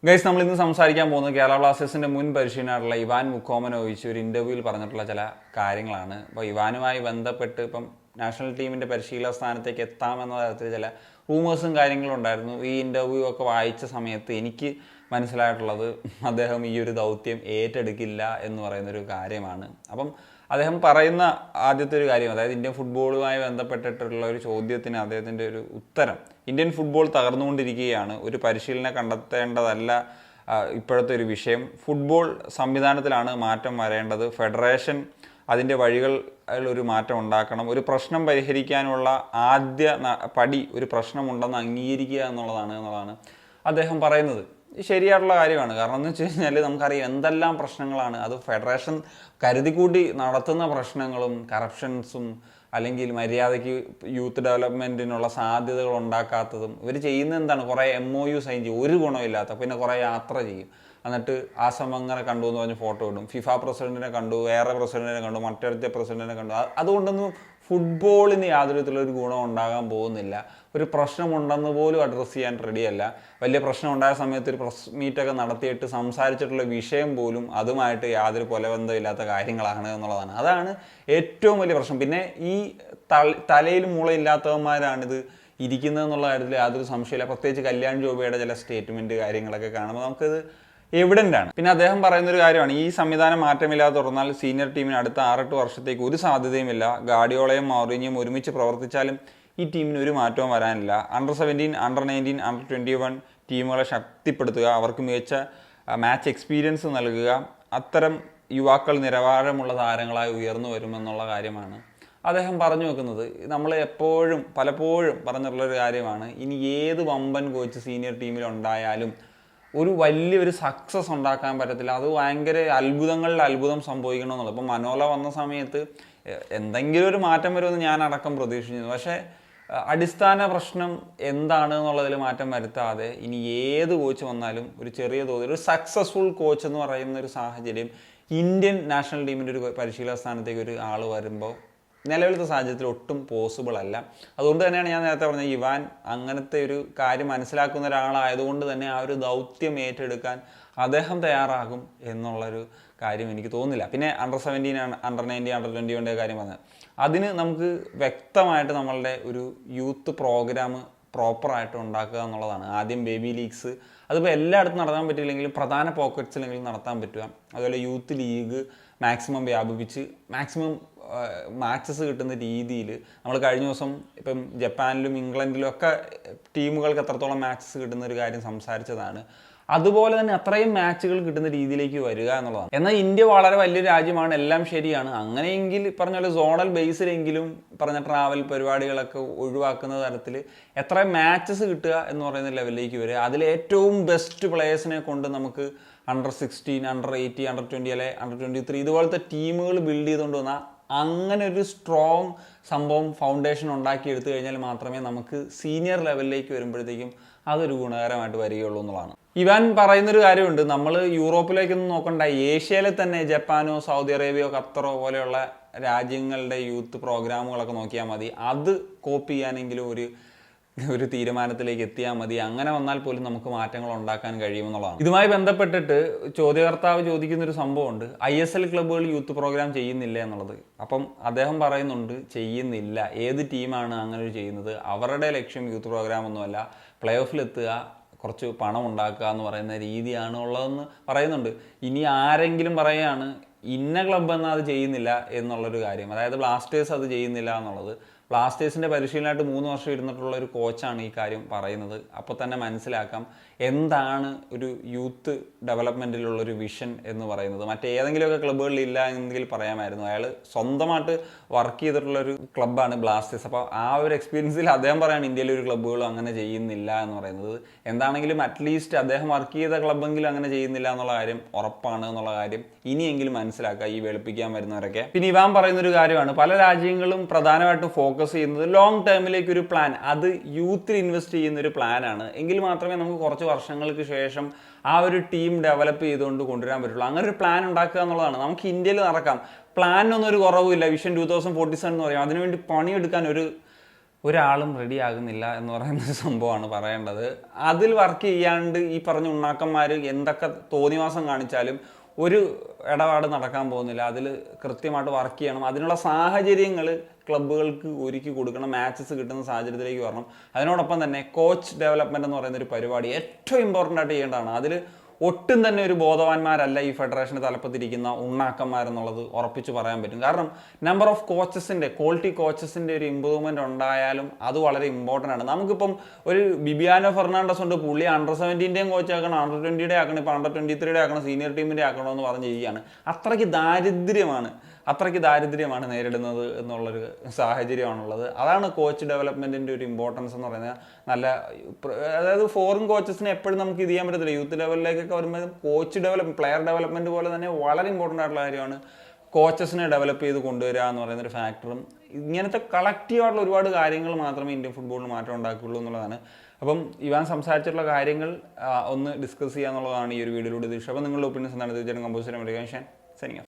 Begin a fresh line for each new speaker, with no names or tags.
Guys, നമ്മൾ ഇന്ന് സംസാരിക്കാൻ പോകുന്നത് കേരള ബ്ലാസ്റ്റേഴ്സിന്റെ മുൻ പരിശീലനമായിട്ടുള്ള ഇവാൻ മുക്കോമനോവിച്ച് ഒരു ഇന്റർവ്യൂവിൽ പറഞ്ഞിട്ടുള്ള ചില കാര്യങ്ങളാണ്. അപ്പോൾ ഇവാനുമായി ബന്ധപ്പെട്ട് ഇപ്പം നാഷണൽ ടീമിന്റെ പരിശീലന സ്ഥാനത്തേക്ക് എത്താമെന്ന തരത്തിൽ ചില റൂമേഴ്സും കാര്യങ്ങളും ഉണ്ടായിരുന്നു. ഈ ഇന്റർവ്യൂ ഒക്കെ വായിച്ച സമയത്ത് എനിക്ക് മനസ്സിലായിട്ടുള്ളത് അദ്ദേഹം ഈ ഒരു ദൗത്യം ഏറ്റെടുക്കില്ല എന്ന് പറയുന്നൊരു കാര്യമാണ്. അപ്പം അദ്ദേഹം പറയുന്ന ആദ്യത്തെ ഒരു കാര്യം, അതായത് ഇന്ത്യൻ ഫുട്ബോളുമായി ബന്ധപ്പെട്ടിട്ടുള്ള ഒരു ചോദ്യത്തിന് അദ്ദേഹത്തിൻ്റെ ഒരു ഉത്തരം, ഇന്ത്യൻ ഫുട്ബോൾ തകർന്നുകൊണ്ടിരിക്കുകയാണ്, ഒരു പരിശീലനം കണ്ടെത്തേണ്ടതല്ല ഇപ്പോഴത്തെ ഒരു വിഷയം, ഫുട്ബോൾ സംവിധാനത്തിലാണ് മാറ്റം വരേണ്ടത്, ഫെഡറേഷൻ അതിൻ്റെ വഴികളിൽ ഒരു മാറ്റം ഉണ്ടാക്കണം, ഒരു പ്രശ്നം പരിഹരിക്കാനുള്ള ആദ്യ പടി ഒരു പ്രശ്നമുണ്ടെന്ന് അംഗീകരിക്കുക എന്നുള്ളതാണ് അദ്ദേഹം പറയുന്നത്. ശരിയായിട്ടുള്ള കാര്യമാണ്. കാരണം എന്ന് വെച്ച് കഴിഞ്ഞാൽ നമുക്കറിയാം എന്തെല്ലാം പ്രശ്നങ്ങളാണ് അത് ഫെഡറേഷൻ കരുതിക്കൂട്ടി നടത്തുന്ന പ്രശ്നങ്ങളും കറപ്ഷൻസും അല്ലെങ്കിൽ മര്യാദയ്ക്ക് യൂത്ത് ഡെവലപ്മെൻറ്റിനുള്ള സാധ്യതകൾ ഉണ്ടാക്കാത്തതും. ഇവർ ചെയ്യുന്നത് എന്താണ്? കുറേ MOU സൈൻ ചെയ്യും, ഒരു ഗുണമില്ലാത്ത, പിന്നെ കുറേ യാത്ര ചെയ്യും, എന്നിട്ട് ആ സമങ്ങനെ കണ്ടു എന്ന് പറഞ്ഞ് ഫോട്ടോ ഇടും. ഫിഫ പ്രസിഡന്റിനെ കണ്ടു, വേറെ പ്രസിഡന്റിനെ കണ്ടു, മറ്റടുത്ത പ്രസിഡന്റിനെ കണ്ടു. അതുകൊണ്ടൊന്നും ഫുട്ബോളിന് യാതൊരു വിധത്തിലൊരു ഗുണം ഉണ്ടാകാൻ പോകുന്നില്ല. ഒരു പ്രശ്നമുണ്ടെന്ന് പോലും അഡ്രസ്സ് ചെയ്യാൻ റെഡിയല്ല. വലിയ പ്രശ്നം ഉണ്ടായ സമയത്ത് ഒരു പ്രസ് മീറ്റൊക്കെ നടത്തിയിട്ട് സംസാരിച്ചിട്ടുള്ള വിഷയം പോലും അതുമായിട്ട് യാതൊരു കൊലബന്ധമില്ലാത്ത കാര്യങ്ങളാണ് എന്നുള്ളതാണ്. അതാണ് ഏറ്റവും വലിയ പ്രശ്നം. പിന്നെ ഈ തലയിൽ മൂളയില്ലാത്തവന്മാരാണിത് ഇരിക്കുന്നതെന്നുള്ള കാര്യത്തിൽ യാതൊരു സംശയമില്ല. പ്രത്യേകിച്ച് കല്യാൺ ജോബിയുടെ ചില സ്റ്റേറ്റ്മെൻറ്റ് കാര്യങ്ങളൊക്കെ കാണുമ്പോൾ നമുക്കത് എവിഡൻ്റ് ആണ്. പിന്നെ അദ്ദേഹം പറയുന്നൊരു കാര്യമാണ്, ഈ സംവിധാനം മാറ്റമില്ലാതെ തുടർന്നാൽ സീനിയർ ടീമിന് അടുത്ത 6-8 വർഷത്തേക്ക് ഒരു സാധ്യതയുമില്ല. ഗാർഡിയോളയും മൗറിനിയും ഒരുമിച്ച് പ്രവർത്തിച്ചാലും ഈ ടീമിന് ഒരു മാറ്റവും വരാനില്ല. Under-17, Under-19, Under-21 ടീമുകളെ ശക്തിപ്പെടുത്തുക, അവർക്ക് മികച്ച മാച്ച് എക്സ്പീരിയൻസ് നൽകുക, അത്തരം യുവാക്കൾ നിലവാരമുള്ള താരങ്ങളായി ഉയർന്നു വരുമെന്നുള്ള കാര്യമാണ് അദ്ദേഹം പറഞ്ഞു വെക്കുന്നത്. നമ്മൾ പലപ്പോഴും പറഞ്ഞിട്ടുള്ളൊരു കാര്യമാണ്, ഇനി ഏത് വമ്പൻ കോച്ച് സീനിയർ ടീമിലുണ്ടായാലും ഒരു വലിയൊരു സക്സസ് ഉണ്ടാക്കാൻ പറ്റത്തില്ല. അത് ഭയങ്കര അത്ഭുതങ്ങളിൽ അത്ഭുതം സംഭവിക്കണമെന്നുള്ളത്. ഇപ്പം മനോല വന്ന സമയത്ത് എന്തെങ്കിലും ഒരു മാറ്റം വരുമെന്ന് ഞാൻ അടക്കം പ്രതീക്ഷിച്ചിരുന്നു. പക്ഷേ അടിസ്ഥാന പ്രശ്നം എന്താണ് എന്നുള്ളതിൽ മാറ്റം വരുത്താതെ ഇനി ഏത് കോച്ച് വന്നാലും ഒരു ചെറിയ തോതിൽ ഒരു സക്സസ്ഫുൾ കോച്ച് എന്ന് പറയുന്ന ഒരു സാഹചര്യം ഇന്ത്യൻ നാഷണൽ ടീമിൻ്റെ ഒരു പരിശീലന സ്ഥാനത്തേക്ക് ഒരു ആൾ വരുമ്പോൾ നിലവിലത്തെ സാഹചര്യത്തിൽ ഒട്ടും പോസിബിൾ അല്ല. അതുകൊണ്ട് തന്നെയാണ് ഞാൻ നേരത്തെ പറഞ്ഞത്, ഇവാൻ അങ്ങനത്തെ ഒരു കാര്യം മനസ്സിലാക്കുന്ന ഒരാളായതുകൊണ്ട് തന്നെ ആ ഒരു ദൗത്യം ഏറ്റെടുക്കാൻ അദ്ദേഹം തയ്യാറാകും എന്നുള്ളൊരു കാര്യം എനിക്ക് തോന്നുന്നില്ല. പിന്നെ Under-17, Under-19, Under-21 കാര്യം പറഞ്ഞത്, അതിന് നമുക്ക് വ്യക്തമായിട്ട് നമ്മളുടെ ഒരു യൂത്ത് പ്രോഗ്രാം പ്രോപ്പറായിട്ട് ഉണ്ടാക്കുക എന്നുള്ളതാണ്. ആദ്യം ബേബി ലീഗ്സ്, അതിപ്പോൾ എല്ലായിടത്തും നടത്താൻ പറ്റില്ലെങ്കിലും പ്രധാന പോക്കറ്റ്സിലെങ്കിലും നടത്താൻ പറ്റുക. അതുപോലെ യൂത്ത് ലീഗ് മാക്സിമം വ്യാപിപ്പിച്ച് മാക്സിമം മാച്ചസ് കിട്ടുന്ന രീതിയിൽ നമ്മൾ കഴിഞ്ഞ ദിവസം ഇപ്പം ജപ്പാനിലും ഇംഗ്ലണ്ടിലും ഒക്കെ ടീമുകൾക്ക് എത്രത്തോളം മാച്ചസ് കിട്ടുന്ന ഒരു കാര്യം സംസാരിച്ചതാണ്. അതുപോലെ തന്നെ അത്രയും മാച്ചുകൾ കിട്ടുന്ന രീതിയിലേക്ക് വരിക എന്നുള്ളതാണ്. എന്നാൽ ഇന്ത്യ വളരെ വലിയൊരു രാജ്യമാണ്, എല്ലാം ശരിയാണ്. അങ്ങനെയെങ്കിൽ പറഞ്ഞ പോലെ സോണൽ ബേസിലെങ്കിലും പറഞ്ഞ ട്രാവൽ പരിപാടികളൊക്കെ ഒഴിവാക്കുന്ന തരത്തിൽ എത്ര മാച്ചസ് കിട്ടുക എന്ന് പറയുന്ന ലെവലിലേക്ക് വരിക. അതിൽ ഏറ്റവും ബെസ്റ്റ് പ്ലേയേഴ്സിനെ കൊണ്ട് നമുക്ക് Under-16, Under-18, Under-20 അല്ലെ Under-23 ഇതുപോലത്തെ ടീമുകൾ ബിൽഡ് ചെയ്തുകൊണ്ട് വന്നാൽ അങ്ങനെ ഒരു സ്ട്രോങ് സംഭവം ഫൗണ്ടേഷൻ ഉണ്ടാക്കി എടുത്തു കഴിഞ്ഞാൽ മാത്രമേ നമുക്ക് സീനിയർ ലെവലിലേക്ക് വരുമ്പോഴത്തേക്കും അതൊരു ഗുണകരമായിട്ട് വരികയുള്ളൂ എന്നുള്ളതാണ്. ഇവാൻ പറയുന്നൊരു കാര്യമുണ്ട്, നമ്മൾ യൂറോപ്പിലേക്കൊന്നും നോക്കണ്ട, ഏഷ്യയിലെ തന്നെ ജപ്പാനോ സൗദി അറേബ്യയോ ഖത്തറോ പോലെയുള്ള രാജ്യങ്ങളുടെ യൂത്ത് പ്രോഗ്രാമുകളൊക്കെ നോക്കിയാൽ മതി. അത് കോപ്പി ചെയ്യാനെങ്കിലും ഒരു തീരുമാനത്തിലേക്ക് എത്തിയാൽ മതി. അങ്ങനെ വന്നാൽ പോലും നമുക്ക് മാറ്റങ്ങൾ ഉണ്ടാക്കാൻ കഴിയുമെന്നുള്ളതാണ്. ഇതുമായി ബന്ധപ്പെട്ടിട്ട് ചോദ്യകർത്താവ് ചോദിക്കുന്നൊരു സംഭവമുണ്ട്, ISL ക്ലബ്ബുകൾ യൂത്ത് പ്രോഗ്രാം ചെയ്യുന്നില്ല എന്നുള്ളത്. അപ്പം അദ്ദേഹം പറയുന്നുണ്ട്, ചെയ്യുന്നില്ല. ഏത് ടീമാണ് അങ്ങനെ ചെയ്യുന്നത്? അവരുടെ ലക്ഷ്യം യൂത്ത് പ്രോഗ്രാം ഒന്നുമല്ല, പ്ലേ ഓഫിലെത്തുക, കുറച്ച് പണം ഉണ്ടാക്കുക എന്ന് പറയുന്ന രീതിയാണ് ഉള്ളതെന്ന് പറയുന്നുണ്ട്. ഇനി ആരെങ്കിലും പറയുകയാണ് ഇന്ന ക്ലബ്ബ് എന്നാൽ അത് ചെയ്യുന്നില്ല എന്നുള്ളൊരു കാര്യം, അതായത് ബ്ലാസ്റ്റേഴ്സ് അത് ചെയ്യുന്നില്ല എന്നുള്ളത്. ബ്ലാസ്റ്റേഴ്സിൻ്റെ പരിശീലനമായിട്ട് 3 വർഷം ഇരുന്നിട്ടുള്ള ഒരു കോച്ചാണ് ഈ കാര്യം പറയുന്നത്. അപ്പോൾ തന്നെ മനസ്സിലാക്കാം എന്താണ് ഒരു യൂത്ത് ഡെവലപ്മെൻറ്റിലുള്ളൊരു വിഷൻ എന്ന് പറയുന്നത്. മറ്റേതെങ്കിലുമൊക്കെ ക്ലബ്ബുകളിൽ ഇല്ല എന്നെങ്കിൽ പറയാമായിരുന്നു. അയാൾ സ്വന്തമായിട്ട് വർക്ക് ചെയ്തിട്ടുള്ളൊരു ക്ലബ്ബാണ് ബ്ലാസ്റ്റേഴ്സ്. അപ്പോൾ ആ ഒരു എക്സ്പീരിയൻസിൽ അദ്ദേഹം പറയാണ് ഇന്ത്യയിലെ ഒരു ക്ലബ്ബുകളും അങ്ങനെ ചെയ്യുന്നില്ല എന്ന് പറയുന്നത്. എന്താണെങ്കിലും അറ്റ്ലീസ്റ്റ് അദ്ദേഹം വർക്ക് ചെയ്ത ക്ലബ്ബെങ്കിലും അങ്ങനെ ചെയ്യുന്നില്ല എന്നുള്ള കാര്യം ഉറപ്പാണ് എന്നുള്ള കാര്യം ഇനിയെങ്കിലും മനസ്സിലാക്കുക ഈ വെളുപ്പിക്കാൻ വരുന്നവരൊക്കെ. പിന്നെ ഇവാൻ പറയുന്നൊരു കാര്യമാണ്, പല രാജ്യങ്ങളും പ്രധാനമായിട്ടും ഫോക്കസ് ചെയ്യുന്നത് ലോങ് ടേമിലേക്ക് ഒരു പ്ലാൻ, അത് യൂത്തിൽ ഇൻവെസ്റ്റ് ചെയ്യുന്ന ഒരു പ്ലാനാണ്. എങ്കിൽ മാത്രമേ നമുക്ക് കുറച്ച് വർഷങ്ങൾക്ക് ശേഷം ആ ഒരു ടീം ഡെവലപ്പ് ചെയ്തുകൊണ്ട് കൊണ്ടുവരാൻ പറ്റുള്ളൂ. അങ്ങനെ ഒരു പ്ലാൻ ഉണ്ടാക്കുക എന്നുള്ളതാണ്. നമുക്ക് ഇന്ത്യയിൽ നടക്കാം, പ്ലാനൊന്നും ഒരു കുറവുമില്ല. വിഷൻ 2047 എന്ന് പറയും. അതിനുവേണ്ടി പണിയെടുക്കാൻ ഒരാളും റെഡി ആകുന്നില്ല എന്ന് പറയുന്ന ഒരു സംഭവമാണ് പറയേണ്ടത്. അതിൽ വർക്ക് ചെയ്യാണ്ട് ഈ പറഞ്ഞ ഉണ്ണാക്കന്മാർ എന്തൊക്കെ തോന്നിവാസം കാണിച്ചാലും ഒരു ഇടപാട് നടക്കാൻ പോകുന്നില്ല. അതിൽ കൃത്യമായിട്ട് വർക്ക് ചെയ്യണം. അതിനുള്ള സാഹചര്യങ്ങൾ ക്ലബ്ബുകൾക്ക് ഒരുക്കി കൊടുക്കണം. മാച്ചസ് കിട്ടുന്ന സാഹചര്യത്തിലേക്ക് വരണം. അതിനോടൊപ്പം തന്നെ കോച്ച് ഡെവലപ്മെൻറ്റ് എന്ന് പറയുന്നൊരു പരിപാടി ഏറ്റവും ഇമ്പോർട്ടൻ്റ് ആയിട്ട് ചെയ്യേണ്ടതാണ്. അതിൽ ഒട്ടും തന്നെ ഒരു ബോധവാന്മാരല്ല ഈ ഫെഡറേഷൻ്റെ തലപ്പത്തിരിക്കുന്ന ഉണ്ണാക്കന്മാരെന്നുള്ളത് ഉറപ്പിച്ച് പറയാൻ പറ്റും. കാരണം നമ്പർ ഓഫ് കോച്ചസിൻ്റെ, ക്വാളിറ്റി കോച്ചസിൻ്റെ ഒരു ഇമ്പ്രൂവ്മെൻ്റ് ഉണ്ടായാലും അത് വളരെ ഇമ്പോർട്ടൻ്റ് ആണ്. നമുക്കിപ്പം ഒരു ബിബിയാനോ ഫെർണാണ്ടസ് ഉണ്ട്, പുള്ളി അണ്ടർ 17-ൻ്റെയും കോച്ച് ആക്കണം, അണ്ടർ 20-യുടെ ആക്കണം, ഇപ്പോൾ അണ്ടർ 23-യുടെ ആക്കണം, സീനിയർ ടീമിൻ്റെ ആക്കണമെന്ന് പറഞ്ഞ് ചെയ്യുകയാണ്. അത്രയ്ക്ക് ദാരിദ്ര്യമാണ് നേരിടുന്നത് എന്നുള്ളൊരു സാഹചര്യമാണുള്ളത്. അതാണ് കോച്ച് ഡെവലപ്മെൻറ്റിൻ്റെ ഒരു ഇമ്പോർട്ടൻസ് എന്ന് പറയുന്നത്. അതായത് ഫോറിൻ കോച്ചസിനെ എപ്പോഴും നമുക്ക് ഇത് ചെയ്യാൻ പറ്റത്തില്ല. യൂത്ത് ലെവലിലേക്കൊക്കെ വരുമ്പോൾ പ്ലെയർ ഡെവലപ്മെൻറ്റ് പോലെ തന്നെ വളരെ ഇമ്പോർട്ടൻ്റ് ആയിട്ടുള്ള കാര്യമാണ് കോച്ചസിനെ ഡെവലപ്പ് ചെയ്ത് കൊണ്ടുവരിക എന്ന് പറയുന്നൊരു ഫാക്ടറും. ഇങ്ങനത്തെ കളക്റ്റീവായിട്ടുള്ള ഒരുപാട് കാര്യങ്ങൾ മാത്രമേ ഇന്ത്യൻ ഫുട്ബോളിൽ മാറ്റം ഉണ്ടാക്കുകയുള്ളൂ എന്നുള്ളതാണ്. അപ്പം ഇവാൻ സംസാരിച്ചിട്ടുള്ള കാര്യങ്ങൾ ഒന്ന് ഡിസ്കസ് ചെയ്യുക എന്നുള്ളതാണ് ഈ ഒരു വീഡിയോയിലൂടെ ഉദ്ദേശിച്ചത്. അപ്പോൾ നിങ്ങളുടെ ഒപ്പീനിയൻസ് എന്താണ്? തീർച്ചയായിട്ടും കമ്പോസ് ചെയ്യാൻ പറ്റുക. Signing off.